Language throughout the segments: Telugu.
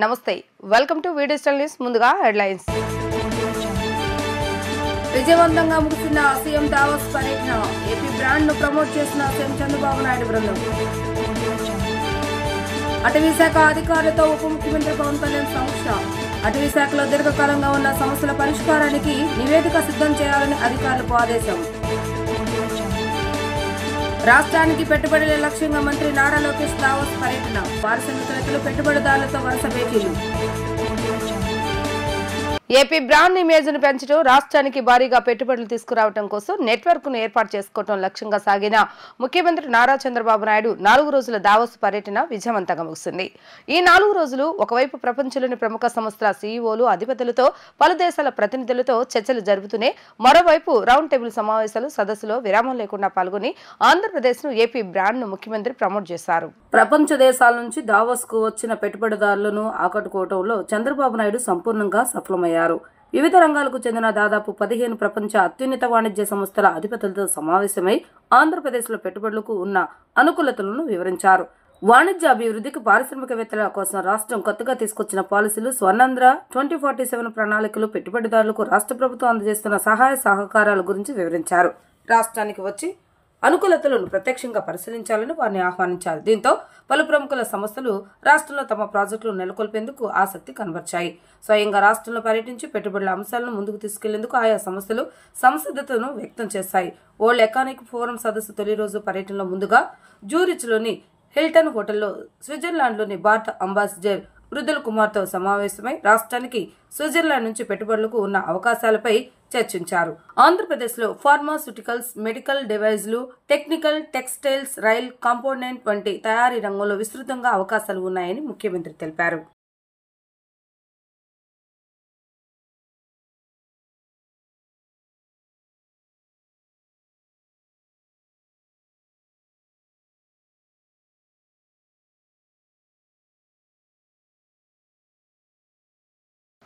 నమస్తే welcome to V digital news ముందుగా హెడ్లైన్స్ విజయవంతంగా ముగిసిన సీఎం దావోస్ పర్యటన ఏపీ బ్రాండ్ ను ప్రమోట్ చేసిన సీఎం చంద్రబాబు నాయుడు బృందం అటవీ శాఖ అధికారులతో ఉప ముఖ్యమంత్రి పవన్ కళ్యాణ్ సమీక్ష అటవీ శాఖలో దీర్ఘకాలంగా ఉన్న సమస్యల పరిష్కారానికి నివేదిక సిద్ధం చేయాలని అధికారులకు ఆదేశం రాష్ట్రానికి పెట్టుబడుల లక్ష్యంగా మంత్రి నారా లోకేష్ దావోస్ పర్యటన పారిశ్రామికవేత్తలు పెట్టుబడిదారులతో వరుస భేటీలు ఏపీ బ్రాండ్ ఇమేజ్ ను పెంచడం రాష్ట్రానికి భారీగా పెట్టుబడులు తీసుకురావడం కోసం నెట్వర్క్ ను ఏర్పాటు చేసుకోవడం లక్ష్యంగా సాగిన ముఖ్యమంత్రి నారా చంద్రబాబు నాయుడు 4 రోజుల దావోస్ పర్యటన విజయవంతంగా ముగిసింది. ఈ 4 రోజులు ఒకవైపు ప్రపంచంలోని ప్రముఖ సంస్థల సీఈఓలు అధిపతులతో పలు దేశాల ప్రతినిధులతో చర్చలు జరుపుతూనే మరోవైపు రౌండ్ టేబుల్ సమావేశాలు సదస్సులో విరామం లేకుండా పాల్గొని ఆంధ్రప్రదేశ్ ను ఏపీ బ్రాండ్ ను ముఖ్యమంత్రి ప్రమోట్ చేశారు. ప్రపంచ దేశాల నుంచి దావోస్ కు వచ్చిన పెట్టుబడిదారులను ఆకట్టుకోవడంలో చంద్రబాబు నాయుడు సంపూర్ణంగా సఫలమయ్యారు. వివిధ రంగాలకు చెందిన దాదాపు 15 ప్రపంచ అత్యున్నత వాణిజ్య సంస్థల అధిపతులతో సమావేశమై ఆంధ్రప్రదేశ్ లో పెట్టుబడులకు ఉన్న అనుకూలతలను వివరించారు. వాణిజ్య అభివృద్ధికి పారిశ్రామికవేత్తల కోసం రాష్ట్రం కొత్తగా తీసుకొచ్చిన పాలసీలు, స్వర్ణాంధ్ర 2047 ప్రణాళికలు, పెట్టుబడిదారులకు రాష్ట్ర ప్రభుత్వం అందజేస్తున్న సహాయ సహకారాల గురించి వివరించారు. రాష్ట్రానికి వచ్చి అనుకూలతలను ప్రత్యక్షంగా పరిశీలించాలని వారిని ఆహ్వానించారు. దీంతో పలు ప్రముఖుల సంస్థలు రాష్ట్రంలో తమ ప్రాజెక్టులు నెలకొల్పేందుకు ఆసక్తి కనబర్చాయి. స్వయంగా రాష్ట్రంలో పర్యటించి పెట్టుబడుల అంశాలను ముందుకు తీసుకెళ్లేందుకు ఆయా సంస్థలు సంసిద్ధతను వ్యక్తం చేశాయి. వరల్డ్ ఎకనామిక్ ఫోరం సదస్సు తొలి రోజు పర్యటనలో ముందుగా జూరిచ్లోని హిల్టన్ హోటల్లో స్విట్జర్లాండ్లోని భారత అంబాసిడర్ మృదుల్ కుమార్తో సమావేశమై రాష్ట్రానికి స్విట్జర్లాండ్ నుంచి పెట్టుబడులకు ఉన్న అవకాశాలపై చర్చించారు. ఆంధ్రప్రదేశ్ లో ఫార్మాస్యూటికల్స్, మెడికల్ డివైజ్లు, టెక్నికల్, టెక్స్టైల్స్, రైల్ కాంపోనెంట్ వంటి తయారీ రంగంలో విస్తృతంగా అవకాశాలు ఉన్నాయని ముఖ్యమంత్రి తెలిపారు.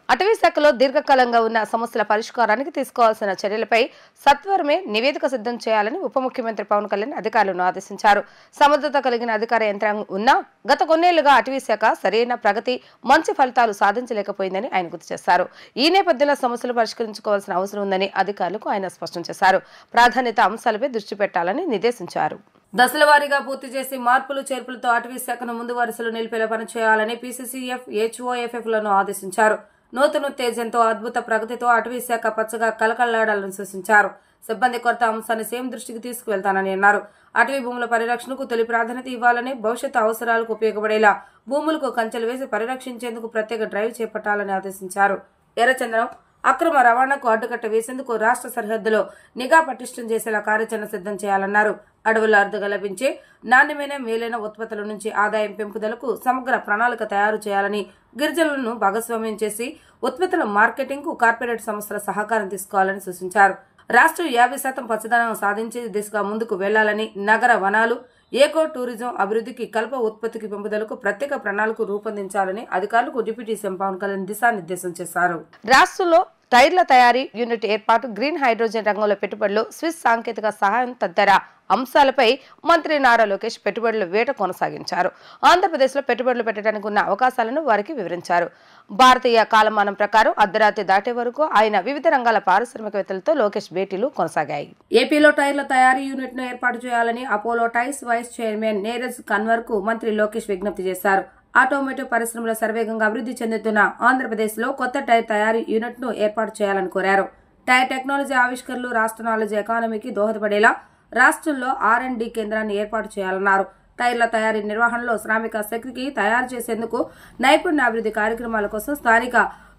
అటవీ శాఖలో దీర్ఘకాలంగా ఉన్న సమస్యల పరిష్కారానికి తీసుకోవాల్సిన చర్యలపై సత్వరమే నివేదిక సిద్ధం చేయాలని ఉప ముఖ్యమంత్రి పవన్ కళ్యాణ్ అధికారులను ఆదేశించారు. సమర్థత కలిగిన అధికార యంత్రాంగం ఉన్నా గత కొన్నేళ్లుగా అటవీ శాఖ సరైన ప్రగతి, మంచి ఫలితాలు సాధించలేకపోయిందని ఆయన గుర్తు చేశారు. ఈ నేపథ్యంలో సమస్యలు పరిష్కరించుకోవాల్సిన అవసరం ఉందని అధికారులకు ఆయన స్పష్టం చేశారు. ప్రాధాన్యత అంశాలపై దృష్టి పెట్టాలని నిర్దేశించారు. దశల వారీగా పూర్తి చేసి మార్పులు చేర్పులతో అటవీ శాఖను ముందు వరుసలో నిలిపేలా పనిచేయాలని పీసీసీఎఫ్, హెచ్ఓఎఫ్ఎఫ్ లను ఆదేశించారు. నూతన ఉత్తేజంతో అద్భుత ప్రగతితో అటవీ శాఖ పచ్చగా కలకల్లాడాలని సూచించారు. సిబ్బంది కొరత అంశాన్ని సీఎం దృష్టికి తీసుకువెళ్తానని అన్నారు. అటవీ భూముల పరిరక్షణకు తొలి ప్రాధాన్యత ఇవ్వాలని, భవిష్యత్తు అవసరాలకు ఉపయోగపడేలా భూములకు కంచెలు వేసి పరిరక్షించేందుకు ప్రత్యేక డ్రైవ్ చేపట్టాలని ఆదేశించారు. ఎర్రచందనం అక్రమ రవాణాకు అడ్డుకట్ట వేసేందుకు రాష్ట్ర సరిహద్దులో నిఘా పటిష్టం చేసేలా కార్యాచరణ సిద్ధం చేయాలన్నారు. అడవుల్లో అరుదుగా లభించే నాణ్యమైన, మేలైన ఉత్పత్తుల నుంచి ఆదాయం పెంపుదలకు సమగ్ర ప్రణాళిక తయారు చేయాలని, గిరిజనులను భాగస్వామ్యం చేసి ఉత్పత్తుల మార్కెటింగ్ కు కార్పొరేట్ సంస్థల సహకారం తీసుకోవాలని సూచించారు. రాష్ట్రం 50% పచ్చదనం సాధించే దిశగా ముందుకు వెళ్లాలని, నగర వనాలు, ఏకో టూరిజం అభివృద్ధికి, కల్ప ఉత్పత్తికి పెంపుదలకు ప్రత్యేక ప్రణాళిక రూపొందించాలని అధికారులకు డిప్యూటీ సీఎం పవన్ కళ్యాణ్ దిశానిర్దేశం చేశారు. రాష్ట్రంలో టైర్ల తయారీ యూనిట్ ఏర్పాటు, గ్రీన్ హైడ్రోజన్ రంగంలో పెట్టుబడులు, స్విస్ సాంకేతిక సహాయం తదితర అంశాలపై మంత్రి నారా లోకేష్ పెట్టుబడుల వేట కొనసాగించారు. ఆంధ్రప్రదేశ్ లో పెట్టుబడులు పెట్టడానికి ఉన్న అవకాశాలను వారికి వివరించారు. భారతీయ కాలమానం ప్రకారం అర్ధరాత్రి దాటే వరకు ఆయన వివిధ రంగాల పారిశ్రామికవేత్తలతో లోకేష్ భేటీలు కొనసాగాయి. ఏపీలో టైర్ల తయారీ యూనిట్ ను ఏర్పాటు చేయాలని Apollo Tyres vice chairman Neeraj Kanwar కు మంత్రి లోకేష్ విజ్ఞప్తి చేశారు. ఆటోమోటివ్ పరిశ్రమలో శరవేగంగా అభివృద్ధి చెందుతున్న ఆంధ్రప్రదేశ్ లో కొత్త టైర్ తయారీ యూనిట్ ను ఏర్పాటు చేయాలని కోరారు. టైర్ టెక్నాలజీ ఆవిష్కరణలు రాష్ట్ర నాలెడ్జ్ ఎకానమీకి దోహదపడేలా రాష్ట్రంలో R&D కేంద్రాన్ని ఏర్పాటు చేయాలన్నారు. టైర్ల తయారీ నిర్వహణలో శ్రామిక శక్తికి తయారు చేసేందుకు నైపుణ్యాభివృద్ధి కార్యక్రమాల కోసం స్థానిక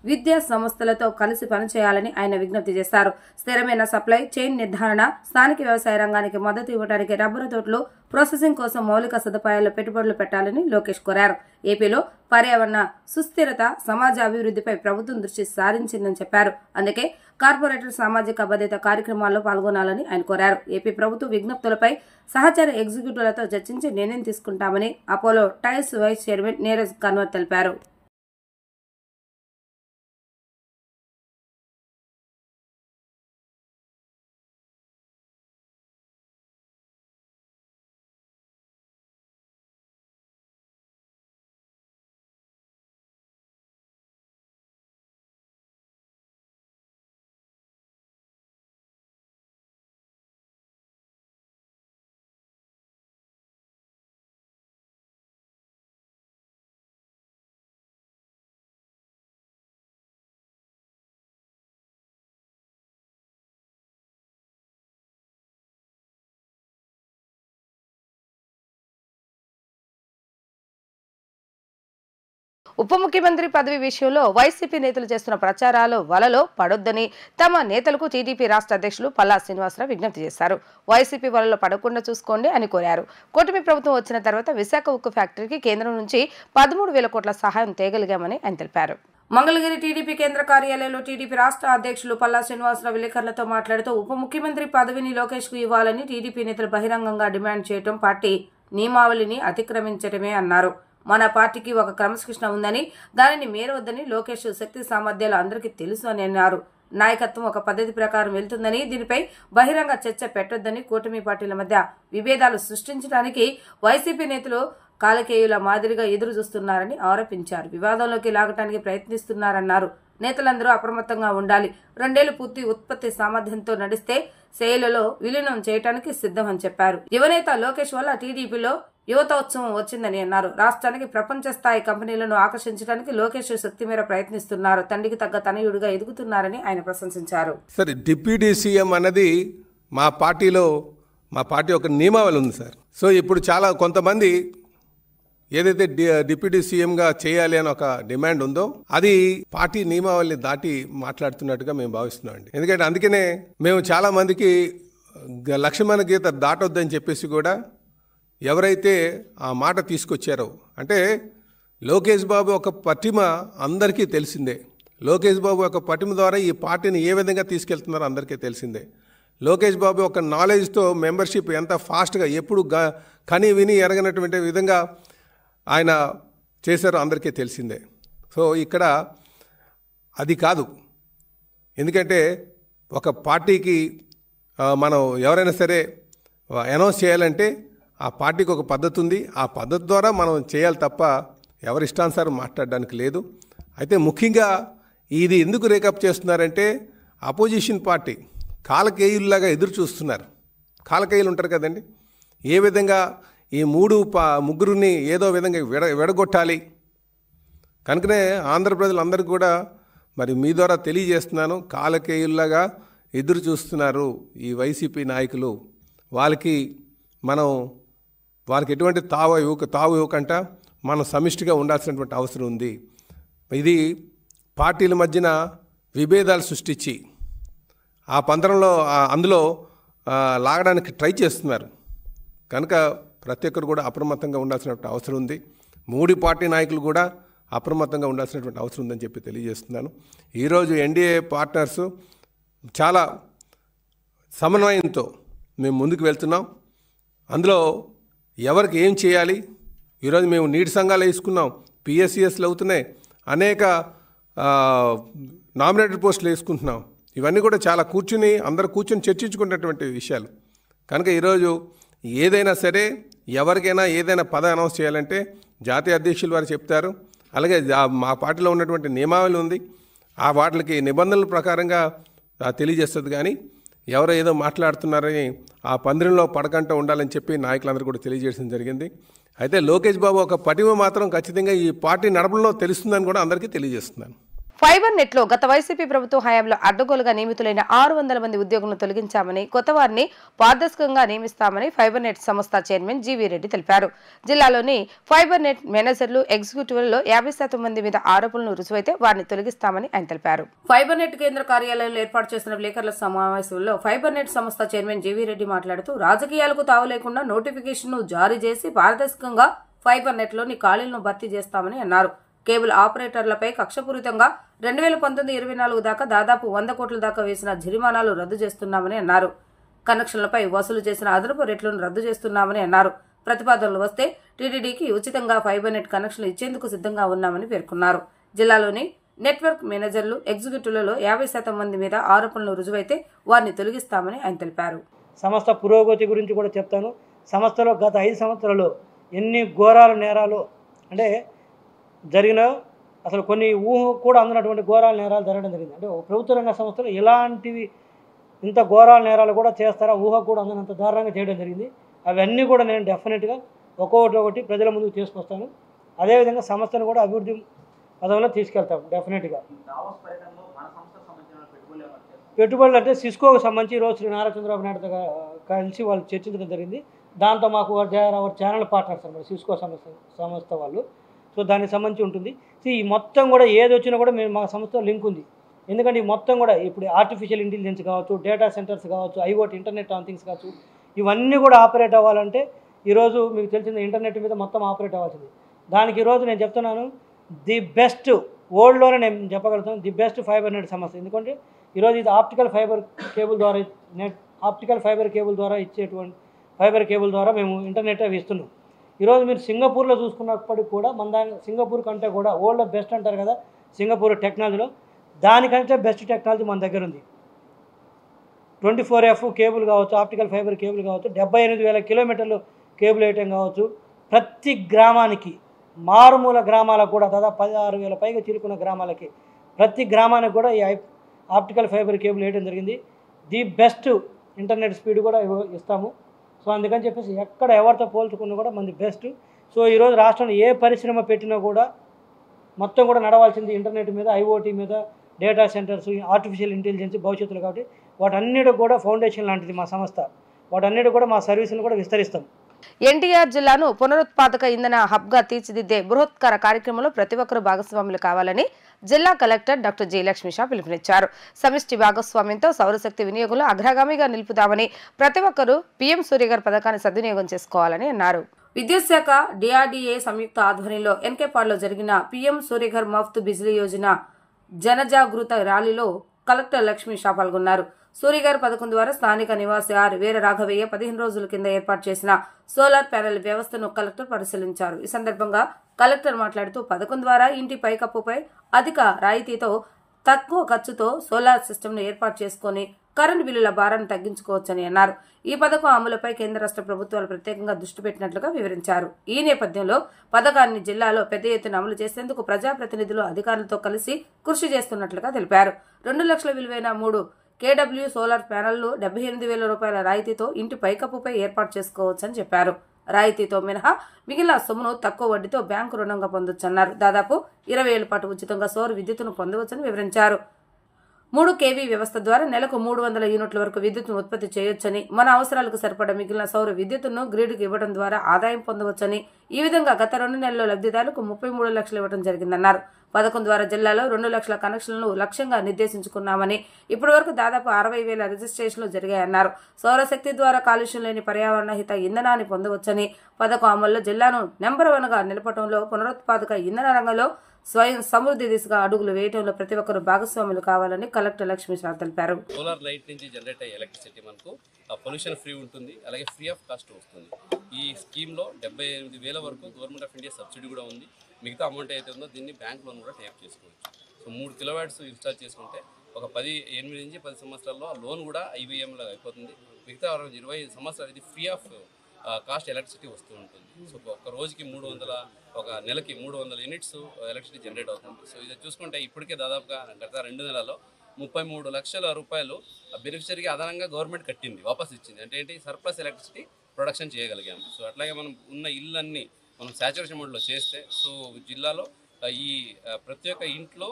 విద్యా సంస్థలతో కలిసి పనిచేయాలని ఆయన విజ్ఞప్తి చేశారు. స్థిరమైన సప్లై చైన్ నిర్ధారణ, స్థానిక వ్యవసాయ రంగానికి మద్దతు ఇవ్వడానికి రబ్బరు తోటలు ప్రాసెసింగ్ కోసం మౌలిక సదుపాయాల్లో పెట్టుబడులు పెట్టాలని లోకేష్ కోరారు. ఏపీలో పర్యావరణ సుస్థిరత, సమాజ అభివృద్ధిపై ప్రభుత్వం దృష్టి సారించిందని చెప్పారు. అందుకే కార్పొరేటర్ సామాజిక బాధ్యత కార్యక్రమాల్లో పాల్గొనాలని ఆయన కోరారు. ఏపీ ప్రభుత్వ విజ్ఞప్తులపై సహచర ఎగ్జిక్యూటివ్లతో చర్చించి నిర్ణయం తీసుకుంటామని Apollo Tyres vice chairman Neeraj Kanwar తెలిపారు. ఉప ముఖ్యమంత్రి పదవి విషయంలో వైసీపీ నేతలు చేస్తున్న ప్రచారాలు వలలో పడొద్దని తమ నేతలకు టీడీపీ రాష్ట్ర అధ్యక్షులు పల్లా శ్రీనివాసరావు విజ్ఞప్తి చేశారు. వైసీపీ వలలో పడకుండా చూసుకోండి అని కోరారు. కూటమి ప్రభుత్వం వచ్చిన తర్వాత విశాఖ ఉక్కు ఫ్యాక్టరీకి కేంద్రం నుంచి 13,000 కోట్ల సహాయం తేగలిగామని ఆయన తెలిపారు. మంగళగిరి టీడీపీ కేంద్ర కార్యాలయంలో టీడీపీ రాష్ట్ర అధ్యక్షులు పల్లా శ్రీనివాసరావు విలేకరులతో మాట్లాడుతూ ఉప ముఖ్యమంత్రి పదవిని లోకేష్ కు ఇవ్వాలని టీడీపీ నేతలు బహిరంగంగా డిమాండ్ చేయడం పార్టీ నియమావళిని అతిక్రమించడమే అన్నారు. మన పార్టీకి ఒక క్రమశిక్షణ ఉందని, దానిని మేరవద్దని లోకేష్ శక్తి సామర్థ్యాలు అందరికీ తెలుసు అని అన్నారు. నాయకత్వం ఒక పద్ధతి ప్రకారం వెళ్తుందని, దీనిపై బహిరంగ చర్చ పెట్టొద్దని, కూటమి పార్టీల మధ్య విభేదాలు సృష్టించడానికి వైసీపీ నేతలు కాలకేయుల మాదిరిగా ఎదురు చూస్తున్నారని ఆరోపించారు. వివాదంలోకి లాగటానికి ప్రయత్నిస్తున్నారన్నారు. నేతలందరూ అప్రమత్తంగా ఉండాలి. 2 ఏళ్లు పూర్తి ఉత్పత్తి సామర్థ్యంతో నడిస్తే సేలలో విలీనం చేయడానికి సిద్ధమని చెప్పారు. యువనేత లోకేష్ వల్ల టీడీపీలో యువతోత్సవం వచ్చిందని అన్నారు. రాష్ట్రానికి ప్రపంచ స్థాయి కంపెనీలను ఆకర్షించడానికి లోకేష్ శక్తి మేర ప్రయత్నిస్తున్నారు. తండ్రికి తగ్గ తనయుడిగా ఎదుగుతున్నారని ఆయన ప్రశంసించారు. సార్, డిప్యూటీ సీఎం అన్నది మా పార్టీ ఒక నియమావళి ఉంది సార్. సో ఇప్పుడు చాలా కొంతమంది ఏదైతే డిప్యూటీ సీఎంగా చేయాలి అని ఒక డిమాండ్ ఉందో అది పార్టీ నియమావళిని దాటి మాట్లాడుతున్నట్టుగా మేము భావిస్తున్నామండి. ఎందుకంటే అందుకనే మేము చాలా మందికి లక్ష్మణ గీత దాటొద్దని చెప్పేసి కూడా ఎవరైతే ఆ మాట తీసుకొచ్చారో, అంటే లోకేష్ బాబు ఒక పటిమ అందరికీ తెలిసిందే. లోకేష్ బాబు ఒక పటిమ ద్వారా ఈ పార్టీని ఏ విధంగా తీసుకెళ్తున్నారో అందరికీ తెలిసిందే. లోకేష్ బాబు ఒక నాలెడ్జ్తో మెంబర్షిప్ ఎంత ఫాస్ట్గా ఎప్పుడు కని విని ఎరగనటువంటి విధంగా ఆయన చేశారో అందరికీ తెలిసిందే. సో ఇక్కడ అది కాదు. ఎందుకంటే ఒక పార్టీకి మనం ఎవరైనా సరే అనౌన్స్ చేయాలంటే ఆ పార్టీకి ఒక పద్ధతి ఉంది. ఆ పద్ధతి ద్వారా మనం చేయాలి తప్ప ఎవరి ఇష్టానుసారం మాట్లాడడానికి లేదు. అయితే ముఖ్యంగా ఇది ఎందుకు రేకప్ చేస్తున్నారంటే అపోజిషన్ పార్టీ కాలకేయుల్లాగా ఎదురు చూస్తున్నారు. కాలకేయులు ఉంటారు కదండి, ఏ విధంగా ఈ ముగ్గురిని ఏదో విధంగా విడగొట్టాలి. కనుకనే ఆంధ్ర ప్రజలందరికీ కూడా మరి మీ ద్వారా తెలియజేస్తున్నాను, కాలకేయుల్లాగా ఎదురు చూస్తున్నారు ఈ వైసీపీ నాయకులు. వాళ్ళకి ఎటువంటి తావు ఇవ్వకంట మనం సమిష్టిగా ఉండాల్సినటువంటి అవసరం ఉంది. ఇది పార్టీల మధ్యన విభేదాలు సృష్టించి ఆ పందరంలో అందులో లాగడానికి ట్రై చేస్తున్నారు. కనుక ప్రతి ఒక్కరు కూడా అప్రమత్తంగా ఉండాల్సినటువంటి అవసరం ఉంది. 3 పార్టీ నాయకులు కూడా అప్రమత్తంగా ఉండాల్సినటువంటి అవసరం ఉందని చెప్పి తెలియజేస్తున్నాను. ఈరోజు ఎన్డీఏ పార్ట్నర్సు చాలా సమన్వయంతో మేము ముందుకు వెళ్తున్నాం. అందులో ఎవరికి ఏం చేయాలి, ఈరోజు మేము నీటి సంఘాలు వేసుకున్నాం, పిఎస్సిఎస్లు అవుతున్నాయి, అనేక నామినేటెడ్ పోస్టులు వేసుకుంటున్నాం. ఇవన్నీ కూడా చాలా అందరూ కూర్చుని చర్చించుకున్నటువంటి విషయాలు. కనుక ఈరోజు ఏదైనా సరే ఎవరికైనా ఏదైనా పదవి అనౌన్స్ చేయాలంటే జాతీయ అధ్యక్షులు వారు చెప్తారు. అలాగే మా పార్టీలో ఉన్నటువంటి నియమావళి ఉంది, ఆ వాటికి నిబంధనల ప్రకారంగా తెలియజేస్తుంది. కానీ ఎవరో ఏదో మాట్లాడుతున్నారని ఆ పందిరంలో పడకంట ఉండాలని చెప్పి నాయకులందరూ కూడా తెలియజేయడం జరిగింది. అయితే లోకేష్ బాబు ఒక పటిమ మాత్రం ఖచ్చితంగా ఈ పార్టీ నడపడంలో తెలుస్తుందని కూడా అందరికీ తెలియజేస్తున్నాను. ఫైబర్ నెట్ లో గత వైసీపీ ప్రభుత్వ హయాంలో అడ్డగోలుగా నియమితులైన 600 మంది ఉద్యోగులను తొలగించామని, కొత్త వారిని పారదర్శకంగా నియమిస్తామని ఫైబర్ నెట్ సంస్థ చైర్మన్ జీవీ రెడ్డి తెలిపారు. జిల్లాలోని ఫైబర్ నెట్ మేనేజర్లు, ఎగ్జిక్యూటివ్లలో 50% మంది మీద ఆరోపణలు రుజువైతే వారిని తొలగిస్తామని ఆయన తెలిపారు. ఫైబర్ నెట్ కేంద్ర కార్యాలయంలో ఏర్పాటు చేసిన విలేకరుల సమావేశంలో ఫైబర్ నెట్ సంస్థ చైర్మన్ జీవీ రెడ్డి మాట్లాడుతూ, రాజకీయాలకు తావు లేకుండా నోటిఫికేషన్ జారీ చేసి పారదర్శకంగా ఫైబర్ నెట్ లోని ఖాళీలను భర్తీ చేస్తామని అన్నారు. కేబుల్ ఆపరేటర్లపై కక్షపూరితంగా 2019-24 దాకా దాదాపు 100 కోట్ల దాకా వేసిన జరిమానాలు రద్దు చేస్తున్నామని అన్నారు. కనెక్షన్లపై వసూలు చేసిన అదనపు రేట్లను రద్దు చేస్తున్నామని అన్నారు. ప్రతిపాదనలు వస్తే టీటీడీకి ఉచితంగా ఫైబర్ నెట్ కనెక్షన్లు ఇచ్చేందుకు సిద్ధంగా ఉన్నామని పేర్కొన్నారు. జిల్లాలోని నెట్వర్క్ మేనేజర్లు, ఎగ్జిక్యూటివ్లలో 50% మంది మీద ఆరోపణలు రుజువైతే వారిని తొలగిస్తామని ఆయన తెలిపారు. సంస్థ పురోగతి గురించి కూడా చెప్తాను. సంస్థలో గత 5 సంవత్సరాలు ఎన్ని ఘోరాల నేరాలు అంటే జరిగిన, అసలు కొన్ని ఊహ కూడా అందనటువంటి ఘోరాల నేరాలు జరగడం జరిగింది. అంటే ఒక ప్రభుత్వ రంగ సంస్థలు ఇలాంటివి ఇంత ఘోరాల నేరాలు కూడా చేస్తారా, ఊహ కూడా అందనంత దారుణంగా చేయడం జరిగింది. అవన్నీ కూడా నేను డెఫినెట్గా ఒక్కొక్కటి ప్రజల ముందుకు తీసుకొస్తాను. అదేవిధంగా సంస్థను కూడా అభివృద్ధి పదంలో తీసుకెళ్తాం డెఫినెట్గా. పెట్టుబడులు అంటే సిస్కోకు సంబంధించి ఈరోజు శ్రీ నారా చంద్రబాబు నాయుడుతో కలిసి వాళ్ళు చర్చించడం జరిగింది. దాంతో మాకు ఛానల్ పార్ట్నర్స్ అన్నమాట సిస్కో సంస్థ వాళ్ళు. సో దానికి సంబంధించి ఉంటుంది. సో ఈ మొత్తం కూడా ఏది వచ్చినా కూడా మేము మా సంస్థతో లింక్ ఉంది. ఎందుకంటే ఈ మొత్తం కూడా ఇప్పుడు ఆర్టిఫిషియల్ ఇంటెలిజెన్స్ కావచ్చు, డేటా సెంటర్స్ కావచ్చు, ఐఓటీ ఇంటర్నెట్ ఆన్ థింగ్స్ కావచ్చు, ఇవన్నీ కూడా ఆపరేట్ అవ్వాలంటే ఈరోజు మీకు తెలిసిన ఇంటర్నెట్ మీద మొత్తం ఆపరేట్ అవ్వాల్సింది. దానికి ఈరోజు నేను చెప్తున్నాను ది బెస్ట్ వరల్డ్లోనే నేను చెప్పగలుగుతాను ది బెస్ట్ ఫైబర్ నెట్ సమస్య. ఎందుకంటే ఈరోజు ఇది ఆప్టికల్ ఫైబర్ కేబుల్ ద్వారా ఇచ్చేటువంటి ఫైబర్ కేబుల్ ద్వారా మేము ఇంటర్నెట్ అవి ఇస్తున్నాం. ఈరోజు మీరు సింగపూర్లో చూసుకున్నప్పటికి కూడా మన సింగపూర్ కంటే కూడా వరల్డ్లో బెస్ట్ అంటారు కదా సింగపూర్ టెక్నాలజీలో, దానికంటే బెస్ట్ టెక్నాలజీ మన దగ్గర ఉంది. 24F కేబుల్ కావచ్చు, ఆప్టికల్ ఫైబర్ కేబుల్ కావచ్చు, 78,000 కిలోమీటర్లు కేబుల్ వేయటం కావచ్చు. ప్రతి గ్రామానికి మారుమూల గ్రామాలకు కూడా దాదాపు 16,000 పైగా చిరుకున్న గ్రామాలకి ప్రతి గ్రామానికి కూడా ఈ ఆప్టికల్ ఫైబర్ కేబుల్ వేయడం జరిగింది. ది బెస్ట్ ఇంటర్నెట్ స్పీడ్ కూడా ఇస్తాము. సో అందుకని చెప్పేసి ఎక్కడ ఎవరితో పోల్చుకున్నా కూడా మనది బెస్ట్. సో ఈరోజు రాష్ట్రంలో ఏ పరిశ్రమ పెట్టినా కూడా మొత్తం కూడా నడవాల్సింది ఇంటర్నెట్ మీద, ఐఓటీ మీద, డేటా సెంటర్స్, ఆర్టిఫిషియల్ ఇంటెలిజెన్స్ భవిష్యత్తులో. కాబట్టి వాటన్నిటి కూడా ఫౌండేషన్ లాంటిది మా సంస్థ. వాటన్నిటి కూడా మా సర్వీసులు కూడా విస్తరిస్తాం. ఎన్టీఆర్ జిల్లాను పునరుత్పాదక ఇంధన హబ్గా తీర్చిదిద్దే బృహత్కర కార్యక్రమంలో ప్రతి ఒక్కరూ భాగస్వాములు కావాలని జిల్లా collector doctor G Lakshmi Shah పిలుపునిచ్చారు. సమిష్టి భాగస్వామ్యంతో సౌరశక్తి వినియోగంలో అగ్రగామిగా నిలుపుదామని, ప్రతి ఒక్కరూ పీఎం సూర్యఘర్ పథకాన్ని సద్వినియోగం చేసుకోవాలని అన్నారు. విద్యుత్ శాఖ డిఆర్డీఏ సంయుక్త ఆధ్వర్యంలో ఎన్కేపాడ్లో జరిగిన పీఎం సూర్యఘర్ ముఫ్త్ బిజ్లీ యోజన జనజాగృత ర్యాలీలో కలెక్టర్ లక్ష్మీ షా పాల్గొన్నారు. సూర్యఘర్ పథకం ద్వారా స్థానిక నివాసి ఆర్ వీర రాఘవయ్య 15 రోజుల కింద ఏర్పాటు చేసిన సోలార్ ప్యానెల్ వ్యవస్థను కలెక్టర్ పరిశీలించారు. ఈ సందర్భంగా కలెక్టర్ మాట్లాడుతూ పథకం ద్వారా ఇంటి పైకప్పుపై అధిక రాయితీతో తక్కువ ఖర్చుతో సోలార్ సిస్టమ్ను ఏర్పాటు చేసుకుని కరెంటు బిల్లుల భారాన్ని తగ్గించుకోవచ్చని అన్నారు. ఈ పథకం అమలుపై కేంద్ర రాష్ట్ర ప్రభుత్వాలు ప్రత్యేకంగా దృష్టి పెట్టినట్లుగా వివరించారు. ఈ నేపథ్యంలో పథకాన్ని జిల్లాలో పెద్ద ఎత్తున అమలు చేసేందుకు ప్రజాప్రతినిధులు అధికారులతో కలిసి కృషి చేస్తున్నట్లుగా తెలిపారు. 2 లక్షల విలువైన 3 KW సోలార్ ప్యానెళ్లు 78,000 రూపాయల రాయితీతో ఇంటి పైకప్పుపై ఏర్పాటు చేసుకోవచ్చని చెప్పారు. రాయితీతో మినహా మిగిలిన సొమ్మును తక్కువ వడ్డీతో బ్యాంకు రుణంగా పొందొచ్చన్నారు. దాదాపు 20 ఏళ్ల పాటు ఉచితంగా సౌర విద్యుత్తును పొందవచ్చని వివరించారు. 3 kV వ్యవస్థ ద్వారా నెలకు 300 యూనిట్ల వరకు విద్యుత్తును ఉత్పత్తి చేయొచ్చని, మన అవసరాలకు సరిపడ మిగిలిన సౌర విద్యుత్తును గ్రిడ్కు ఇవ్వడం ద్వారా ఆదాయం పొందవచ్చని, ఈ విధంగా గత 2 నెలల్లో లబ్ధిదారులకు 33 లక్షలు ఇవ్వడం జరిగిందన్నారు. పథకం ద్వారా జిల్లాలో 2 లక్షల కనెక్షన్లను లక్ష్యంగా నిర్దేశించుకున్నామని, ఇప్పటి వరకు దాదాపు 60,000 రిజిస్ట్రేషన్లు జరిగాయన్నారు. సౌరశక్తి ద్వారా కాలుష్యం లేని పర్యావరణ హిత ఇంధనాన్ని పొందవచ్చని, పథకం అమల్లో జిల్లాను నెంబర్ 1గా నిలపడంలో, పునరుత్పాదక ఇంధన రంగంలో స్వయం సమృద్ధి దిశగా అడుగులు వేయడంలో ప్రతి ఒక్కరు భాగస్వాములు కావాలని కలెక్టర్ లక్ష్మీ షా తెలిపారు. సోలార్ లైట్ నుంచి జనరేట్ అయ్యే ఎలక్ట్రిసిటీ మనకు పొల్యూషన్ ఫ్రీ ఉంటుంది, అలాగే ఫ్రీ ఆఫ్ కాస్ట్ వస్తుంది. ఈ స్కీమ్లో 78,000 వరకు గవర్నమెంట్ ఆఫ్ ఇండియా సబ్సిడీ కూడా ఉంది. మిగతా అమౌంట్ అయితే ఉందో దీన్ని బ్యాంక్ లోన్ కూడా టేప్ చేసుకోవచ్చు. సో 3 కిలోవాట్స్ ఇన్స్టాల్ చేసుకుంటే ఒక 8 నుంచి 10 సంవత్సరాల్లో లోన్ కూడా IBMలో అయిపోతుంది. మిగతా 25 సంవత్సరాలు ఇది ఫ్రీ ఆఫ్ కాస్ట్ ఎలక్ట్రిసిటీ వస్తూ ఉంటుంది. సో ఒక రోజుకి 300, ఒక నెలకి 300 యూనిట్స్ ఎలక్ట్రిసిటీ జనరేట్ అవుతుంది. సో ఇది చూసుకుంటే ఇప్పటికే దాదాపుగా గత 2 నెలల్లో 33 లక్షల రూపాయలు బెనిఫిషరీకి అదనంగా గవర్నమెంట్ కట్టింది, వాపస్ ఇచ్చింది. అంటే ఏంటి, సర్ప్లస్ ఎలక్ట్రిసిటీ ప్రొడక్షన్ చేయగలిగాము. సో అట్లాగే మనం ఉన్న ఇళ్ళన్నీ మనం సాచురేషన్ మోడ్లో చేస్తే, సో జిల్లాలో ఈ ప్రతి ఒక్క ఇంట్లో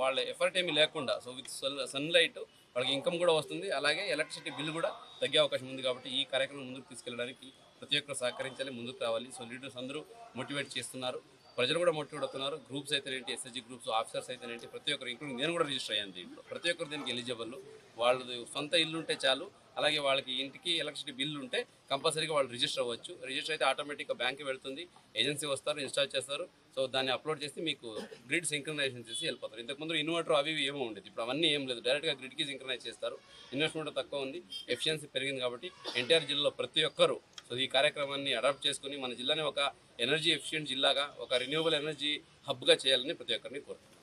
వాళ్ళ ఎఫర్ట్ ఏమీ లేకుండా, సో విత్ సన్లైట్ వాళ్ళకి ఇన్కమ్ కూడా వస్తుంది, అలాగే ఎలక్ట్రిసిటీ బిల్ కూడా తగ్గే అవకాశం ఉంది. కాబట్టి ఈ కార్యక్రమం ముందుకు తీసుకెళ్ళడానికి ప్రతి ఒక్కరు సహకరించాలి, ముందుకు రావాలి. సో లీడర్స్ అందరూ మోటివేట్ చేస్తున్నారు, ప్రజలు కూడా మోటివేట్ అవుతున్నారు. గ్రూప్స్ అయితేనేంటి, SHG గ్రూప్స్, ఆఫీసర్స్ అయితేనేంటి, ప్రతి ఒక్కరు, ఇంక్లూడింగ్ నేను కూడా రిజిస్టర్ అయ్యాను దీంట్లో. ప్రతి ఒక్కరు దీనికి ఎలిజిబుల్. వాళ్ళది సొంత ఇల్లు ఉంటే చాలు, అలాగే వాళ్ళకి ఇంటికి ఎలక్ట్రిసిటీ బిల్లు ఉంటే కంపల్సరీగా వాళ్ళు రిజిస్టర్ అవ్వచ్చు. రిజిస్టర్ అయితే ఆటోమేటిక్గా బ్యాంక్కి వెళ్తుంది, ఏజెన్సీ వస్తారు, ఇన్స్టాల్ చేస్తారు. సో దాన్ని అప్లోడ్ చేసి మీకు గ్రిడ్ సింక్రనైజేషన్ చేసి వెళ్ళిపోతారు. ఇంతకుముందు ఇన్వర్టర్ అవి ఏమో ఉండేది, ఇప్పుడు అవన్నీ ఏం లేదు, డైరెక్ట్గా గ్రిడ్కి సింక్రనైజ్ చేస్తారు. ఇన్వెస్ట్మెంట్ తక్కువ ఉంది, ఎఫిషియన్సీ పెరిగింది. కాబట్టి ఎన్టీఆర్ జిల్లాలో ప్రతి ఒక్కరు సో ఈ కార్యక్రమాన్ని అడాప్ట్ చేసుకుని మన జిల్లాని ఒక ఎనర్జీ ఎఫిషియెంట్ జిల్లాగా, ఒక రెన్యూవబుల్ ఎనర్జీ హబ్గా చేయాలని ప్రతి ఒక్కరిని కోరుతున్నాను.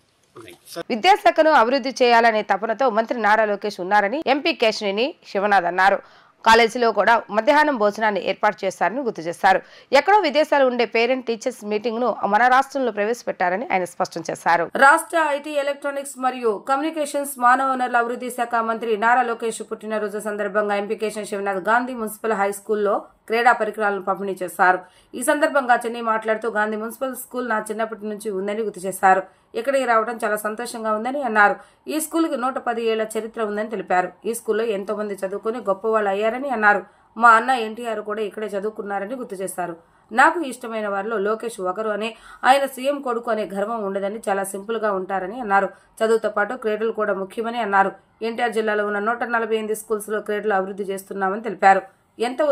విద్యాశాఖను అభివృద్ధి చేయాలనే తపనతో మంత్రి నారా లోకేష్ ఉన్నారని ఎంపీ కేశినేని శివనాథ్ అన్నారు. కాలేజీలో కూడా మధ్యాహ్నం భోజనాన్ని ఏర్పాటు చేస్తారని గుర్తు చేశారు. ఎక్కడో విదేశాలు ఉండే పేరెంట్ టీచర్స్ మీటింగ్ ను మన రాష్ట్రంలో ప్రవేశపెట్టారని ఆయన స్పష్టం చేశారు. రాష్ట్ర ఐటీ, ఎలక్ట్రానిక్స్ మరియు కమ్యూనికేషన్స్, మానవ వనరుల అభివృద్ధి శాఖ మంత్రి నారా లోకేష్ పుట్టినరోజు సందర్భంగా MP Kesineni Sivanath Gandhi municipal high స్కూల్లో క్రీడా పరికరాలను పంపిణీ చేశారు. ఈ సందర్భంగా చెన్నై మాట్లాడుతూ గాంధీ మున్సిపల్ స్కూల్ నా చిన్నప్పటి నుంచి ఉందని గుర్తు చేశారు. ఇక్కడికి రావడం చాలా సంతోషంగా ఉందని అన్నారు. ఈ స్కూల్కి 110 ఏళ్ల చరిత్ర ఉందని తెలిపారు. ఈ స్కూల్లో ఎంతో మంది చదువుకుని గొప్ప వాళ్ళు అయ్యారని అన్నారు. మా అన్న ఎన్టీఆర్ కూడా ఇక్కడే చదువుకున్నారని గుర్తు చేశారు. నాకు ఇష్టమైన వారిలో లోకేష్ ఒకరు అని, ఆయన సీఎం కొడుకు అనే గర్వం ఉండదని, చాలా సింపుల్ గా ఉంటారని అన్నారు. చదువుతో పాటు క్రీడలు కూడా ముఖ్యమని అన్నారు. ఎన్టీఆర్ జిల్లాలో ఉన్న 148 స్కూల్స్ లో క్రీడలు అభివృద్ధి చేస్తున్నామని తెలిపారు. ఎంత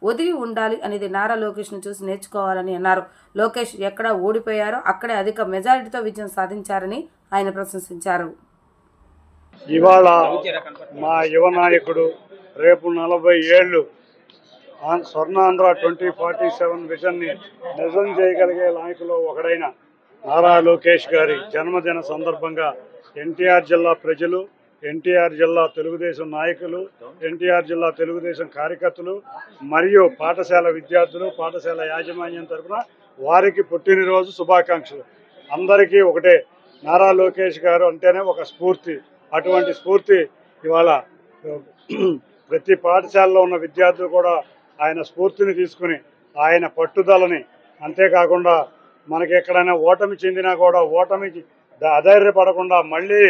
ఒదిగి ఉండాలి అనేది నారా లోకేష్ ను చూసి నేర్చుకోవాలని అన్నారు. లోకేష్ ఎక్కడ ఓడిపోయారో అక్కడే అధిక మెజారిటీతో విజయం సాధించారని ఆయన ప్రశంసించారు. ఇవాళ మా యువ నాయకుడు రేపు 40 ఏళ్ళు స్వర్ణాంధ్ర 2047 విజన్ ని నిజం చేయగలిగే నాయకులు ఒకడైన నారా లోకేష్ గారి జన్మదిన సందర్భంగా ఎన్టీఆర్ జిల్లా ప్రజలు, ఎన్టీఆర్ జిల్లా తెలుగుదేశం నాయకులు, ఎన్టీఆర్ జిల్లా తెలుగుదేశం కార్యకర్తలు మరియు పాఠశాల విద్యార్థులు, పాఠశాల యాజమాన్యం తరఫున వారికి పుట్టినరోజు శుభాకాంక్షలు. అందరికీ ఒకటే, నారా లోకేష్ గారు అంటేనే ఒక స్ఫూర్తి. అటువంటి స్ఫూర్తి ఇవాళ ప్రతి పాఠశాలలో ఉన్న విద్యార్థులు కూడా ఆయన స్ఫూర్తిని తీసుకుని, ఆయన పట్టుదలని, అంతేకాకుండా మనకి ఎక్కడైనా ఓటమి చెందినా కూడా ఓటమికి అధైర్యపడకుండా మళ్ళీ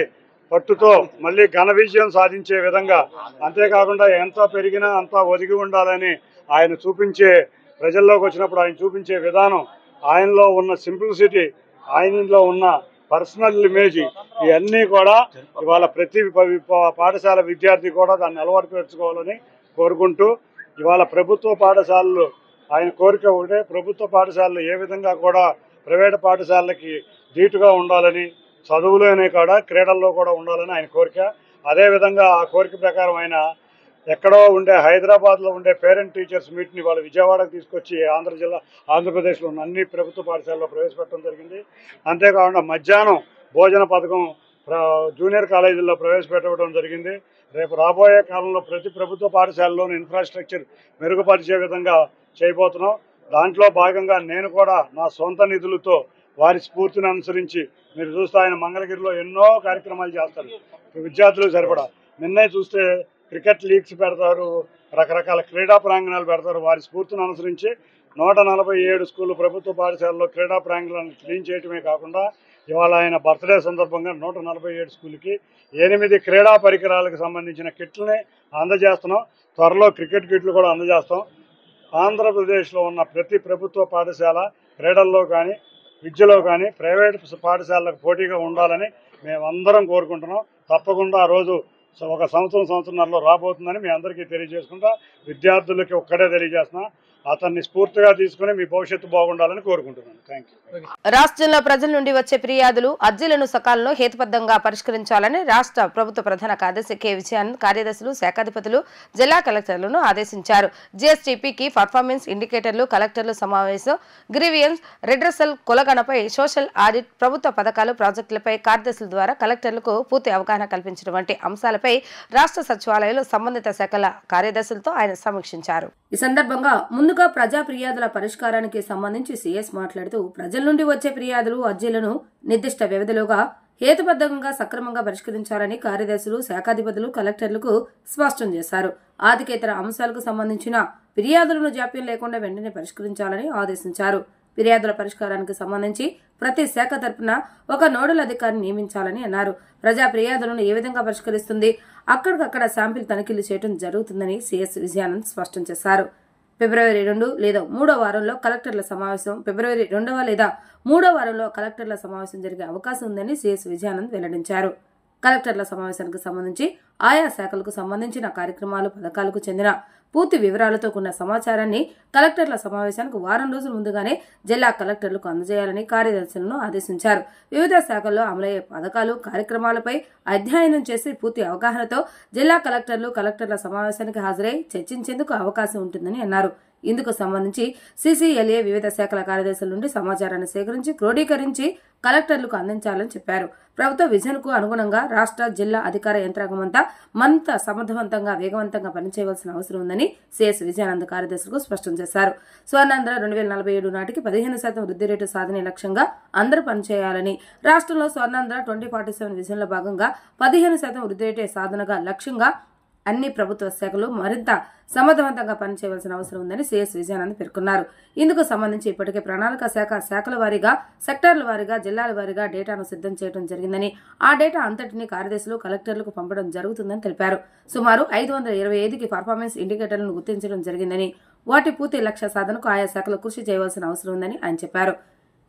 పట్టుతో మళ్ళీ ఘన విజయం సాధించే విధంగా, అంతేకాకుండా ఎంత పెరిగినా అంతా ఒదిగి ఉండాలని ఆయన చూపించే, ప్రజల్లోకి వచ్చినప్పుడు ఆయన చూపించే విధానం, ఆయనలో ఉన్న సింప్లిసిటీ, ఆయనలో ఉన్న పర్సనల్ ఇమేజ్, ఇవన్నీ కూడా ఇవాళ ప్రతి పాఠశాల విద్యార్థి కూడా దాన్ని అలవాటుపరుచుకోవాలని కోరుకుంటూ, ఇవాళ ప్రభుత్వ పాఠశాలలు ఆయన కోరిక ఒకటే, ప్రభుత్వ పాఠశాలలు ఏ విధంగా కూడా ప్రైవేటు పాఠశాలలకి ధీటుగా ఉండాలని, చదువులోనే కూడా క్రీడల్లో కూడా ఉండాలని ఆయన కోరిక. అదేవిధంగా ఆ కోరిక ప్రకారం ఆయన ఎక్కడో ఉండే హైదరాబాద్లో ఉండే పేరెంట్ టీచర్స్ మీట్ని వాళ్ళ విజయవాడకు తీసుకొచ్చి ఆంధ్రప్రదేశ్లో ఉన్న అన్ని ప్రభుత్వ పాఠశాలలో ప్రవేశపెట్టడం జరిగింది. అంతేకాకుండా మధ్యాహ్నం భోజన పథకం జూనియర్ కాలేజీల్లో ప్రవేశపెట్టడం జరిగింది. రేపు రాబోయే కాలంలో ప్రతి ప్రభుత్వ పాఠశాలలోని ఇన్ఫ్రాస్ట్రక్చర్ మెరుగుపరిచే విధంగా చేయబోతున్నాం. దాంట్లో భాగంగా నేను కూడా నా సొంత నిధులతో వారి స్ఫూర్తిని అనుసరించి, మీరు చూస్తే ఆయన మంగళగిరిలో ఎన్నో కార్యక్రమాలు చేస్తారు విద్యార్థులకు సరిపడా. నిన్నే చూస్తే క్రికెట్ లీగ్స్ పెడతారు, రకరకాల క్రీడా ప్రాంగణాలు పెడతారు. వారి స్ఫూర్తిని అనుసరించి 147 స్కూళ్ళు ప్రభుత్వ పాఠశాలలో క్రీడా ప్రాంగణాలను క్లీన్ చేయడమే కాకుండా ఇవాళ ఆయన బర్త్డే సందర్భంగా 147 స్కూళ్ళకి 8 క్రీడా పరికరాలకు సంబంధించిన కిట్లని అందజేస్తున్నాం. త్వరలో క్రికెట్ కిట్లు కూడా అందజేస్తాం. ఆంధ్రప్రదేశ్లో ఉన్న ప్రతి ప్రభుత్వ పాఠశాల క్రీడల్లో కానీ విద్యలో కానీ ప్రైవేట్ పాఠశాలకు పోటీగా ఉండాలని మేమందరం కోరుకుంటున్నాం. తప్పకుండా ఆ రోజు ఒక సంవత్సరంన్నరలో రాబోతుందని మీ అందరికీ తెలియజేసుకుంటా, విద్యార్థులకి ఒక్కడే తెలియజేస్తున్నా, అతన్ని స్ఫూర్తిగా తీసుకుని మీ భవిష్యత్తు బాగుండాలని కోరుకుంటున్నాను. Thank you. రాష్ట్రంలో ప్రజల నుండి వచ్చే ఫిర్యాదులు, అర్జీలను సకాలంలో హేతుబద్ధంగా పరిష్కరించాలని రాష్ట్ర ప్రభుత్వ ప్రధాన కార్యదర్శి కె విజయానంద్ కార్యదర్శులు, శాఖాధిపతులు, జిల్లా కలెక్టర్లను ఆదేశించారు. జీఎస్టీపీకి పర్ఫార్మెన్స్ ఇండికేటర్లు, కలెక్టర్లు సమావేశం, గ్రీవియన్స్ రెడ్రెసల్, కులగణపై సోషల్ ఆడిట్, ప్రభుత్వ పథకాలు, ప్రాజెక్టులపై కార్యదర్శుల ద్వారా కలెక్టర్లకు పూర్తి అవగాహన కల్పించడం వంటి అంశాలపై రాష్ట్ర సచివాలయంలో సంబంధిత శాఖల కార్యదర్శులతో ఆయన సమీక్షించారు. ఈ సందర్భంగా ముందుగా ప్రజా ఫిర్యాదుల పరిష్కారానికి సంబంధించి సీఎస్ మాట్లాడుతూ, ప్రజల నుండి వచ్చే ఫిర్యాదులు, అర్జీలను నిర్దిష్ట వ్యవధిలోగా హేతుబద్ధంగా సక్రమంగా పరిష్కరించాలని కార్యదర్శులు, శాఖాధిపతులు, కలెక్టర్లకు స్పష్టం చేశారు. ఆర్థికేతర అంశాలకు సంబంధించిన ఫిర్యాదులను జాప్యం లేకుండా వెంటనే పరిష్కరించాలని ఆదేశించారు. ఫిర్యాదుల పరిష్కారానికి సంబంధించి ప్రతి శాఖ తరపున ఒక నోడల్ అధికారిని నియమించాలని అన్నారు. ప్రజా ఫిర్యాదులను ఏ విధంగా పరిష్కరిస్తుంది, అక్కడికక్కడ శాంపిల్ తనిఖీలు చేయడం జరుగుతుందని సీఎస్ విజయానంద్ స్పష్టం చేశారు. ఫిబ్రవరి 2 లేదా 3వ వారంలో కలెక్టర్ల సమావేశం, ఫిబ్రవరి 2వ లేదా 3వ వారంలో కలెక్టర్ల సమావేశం జరిగే అవకాశం ఉందని సీఎస్ విజయానంద్ వెల్లడించారు. కలెక్టర్ల సమావేశానికి సంబంధించి ఆయా శాఖలకు సంబంధించిన కార్యక్రమాలు, పథకాలకు చెందిన పూర్తి వివరాలతో కూడిన సమాచారాన్ని కలెక్టర్ల సమావేశానికి వారం రోజుల ముందుగానే జిల్లా కలెక్టర్లకు అందజేయాలని కార్యదర్శులను ఆదేశించారు. వివిధ శాఖల్లో అమలయ్యే పథకాలు, కార్యక్రమాలపై అధ్యయనం చేసి పూర్తి అవగాహనతో జిల్లా కలెక్టర్లు కలెక్టర్ల సమావేశానికి హాజరై చర్చించేందుకు అవకాశం ఉంటుందని అన్నారు. ఇందుకు సంబంధించి సీసీఎల్ఏ వివిధ శాఖల కార్యదర్శుల నుండి సమాచారాన్ని సేకరించి క్రోడీకరించి కలెక్టర్లకు అందించాలని చెప్పారు. ప్రభుత్వ విజన్ కు అనుగుణంగా రాష్ట్ర, జిల్లా అధికార యంత్రాంగమంతా మరింత సమర్థవంతంగా, వేగవంతంగా పనిచేయవలసిన అవసరం ఉందని సిఎస్ విజయానంద్ కార్యదర్శులకు స్పష్టం చేశారు. స్వర్ణాంధ్ర 2047 నాటికి 15% వృద్ధి రేటు సాధనే లక్ష్యంగా అందరూ పనిచేయాలని, రాష్ట్రంలో స్వర్ణాంధ్ర 2047 విజన్ లో భాగంగా 15% వృద్ధి రేటే సాధనగా లక్ష్యంగా అన్ని ప్రభుత్వ శాఖలు మరింత సమర్థవంతంగా పనిచేయవలసిన అవసరం ఉందని సిఎస్ విజయానంద్ పేర్కొన్నారు. ఇందుకు సంబంధించి ఇప్పటికే ప్రణాళిక శాఖల వారీగా, సెక్టార్ల వారీగా, జిల్లాల వారీగా డేటాను సిద్ధం చేయడం జరిగిందని, ఆ డేటా అంతటినీ కార్యదర్శులు, కలెక్టర్లకు పంపడం జరుగుతుందని తెలిపారు. సుమారు 525కి పర్ఫార్మెన్స్ ఇండికేటర్లను గుర్తించడం జరిగిందని, వాటి పూర్తి లక్ష్య సాధనకు ఆయా శాఖలు కృషి చేయవలసిన అవసరం ఉందని ఆయన చెప్పారు.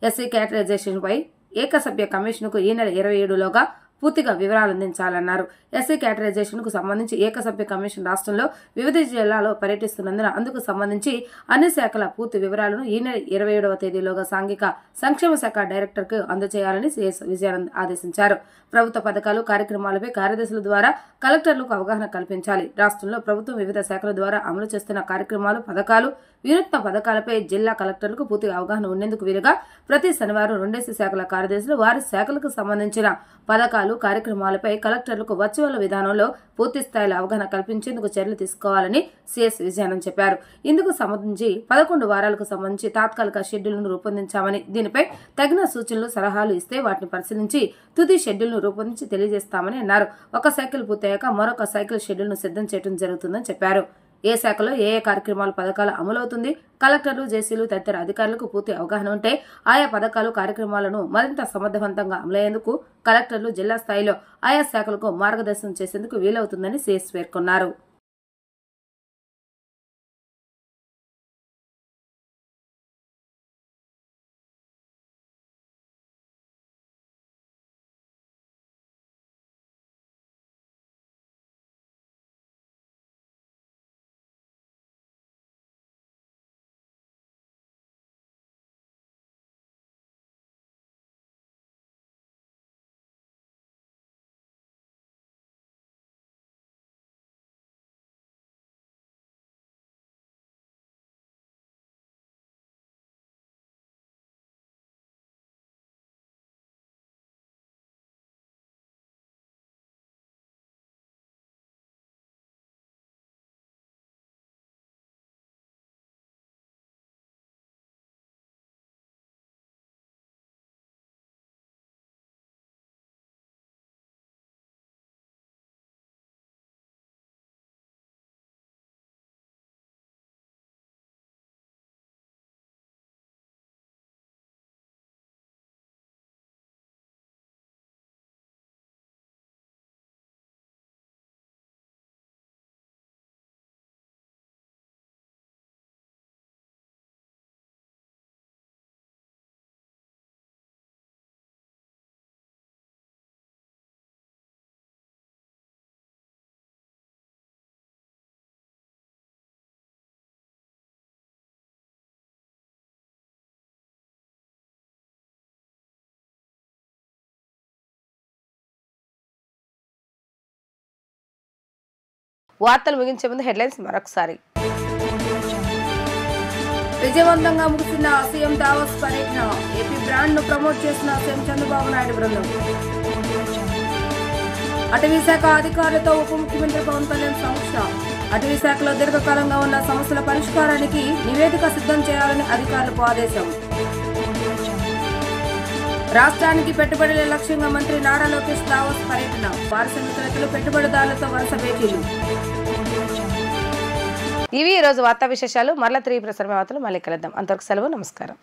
ఎస్సీ కేటరైజేషన్పై ఏకసభ్య కమిషన్కు ఈ నెల 27లోగా పూర్తిగా వివరాలు అందించాలన్నారు. ఎస్సీ కేటరైజేషన్ కు సంబంధించి ఏకసభ్య కమిషన్ రాష్ట్రంలో వివిధ జిల్లాల్లో పర్యటిస్తున్నందున అందుకు సంబంధించి అన్ని శాఖల పూర్తి వివరాలను ఈ నెల 27వ తేదీలోగా సాంఘిక సంక్షేమ శాఖ డైరెక్టర్ కు అందజేయాలని సిఎస్ విజయానంద్ ఆదేశించారు. ప్రభుత్వ పథకాలు కార్యక్రమాలపై కార్యదర్శుల ద్వారా కలెక్టర్లకు అవగాహన కల్పించాలి. రాష్ట్రంలో ప్రభుత్వం వివిధ శాఖల ద్వారా అమలు చేస్తున్న కార్యక్రమాలు, పథకాలు, వినూత్న పథకాలపై జిల్లా కలెక్టర్లకు పూర్తిగా అవగాహన ఉండేందుకు వీలుగా ప్రతి శనివారం 2 శాఖల కార్యదర్శులు వారి శాఖలకు సంబంధించిన పథకాలు, కార్యక్రమాలపై కలెక్టర్లకు వర్చువల్ విధానంలో పూర్తి స్థాయిలో అవగాహన కల్పించేందుకు చర్యలు తీసుకోవాలని సిఎస్ విజయానంద్ చెప్పారు. ఇందుకు సంబంధించి 11 వారాలకు సంబంధించి తాత్కాలిక షెడ్యూల్ను రూపొందించామని, దీనిపై తగిన సూచనలు, సలహాలు ఇస్తే వాటిని పరిశీలించి తుది షెడ్యూల్ను రూపొందించి తెలియజేస్తామని అన్నారు. ఒక సైకిల్ పూర్తయ్యాక మరొక సైకిల్ షెడ్యూల్ను సిద్ధం చేయడం జరుగుతుందని చెప్పారు. ఏ శాఖలో ఏ పథకాలు అమలవుతుంది, కలెక్టర్లు, జేసీలు తదితర అధికారులకు పూర్తి అవగాహన ఉంటే ఆయా పథకాలు, కార్యక్రమాలను మరింత సమర్థవంతంగా అమలయ్యేందుకు కలెక్టర్లు జిల్లా స్థాయిలో ఆయా శాఖలకు మార్గదర్శనం చేసేందుకు వీలవుతుందని సిఎస్ పేర్కొన్నారు. వార్తలు ముగించే ముందు హెడ్లైన్స్ మరొకసారి. విజయవంతంగా ముగిసిన సీఎం దావోస్ పర్యటన, ఏపీ బ్రాండ్ ను ప్రమోట్ చేసిన సీఎం చంద్రబాబు నాయుడు బృందం. అటవీ శాఖ అధికారులతో ఉప ముఖ్యమంత్రి పవన్ కళ్యాణ్ సమీక్ష. అటవీ శాఖలో దీర్ఘకాలంగా ఉన్న సమస్యల పరిష్కారానికి నివేదిక సిద్ధం చేయాలని అధికారులకు ఆదేశం. రాష్ట్రానికి పెట్టుబడుల లక్ష్యంగా మంత్రి నారా లోకేష్ దావోస్ పర్యటన, పారిశ్రామికవేత్తలు, పెట్టుబడిదారులతో వరుస భేటీలు. ఇవి ఈ రోజు వార్తా విశేషాలు. మరలా 3 ప్రసార వార్తలు మళ్ళీ కలుద్దాం. అంతవరకు సెలవు. నమస్కారం.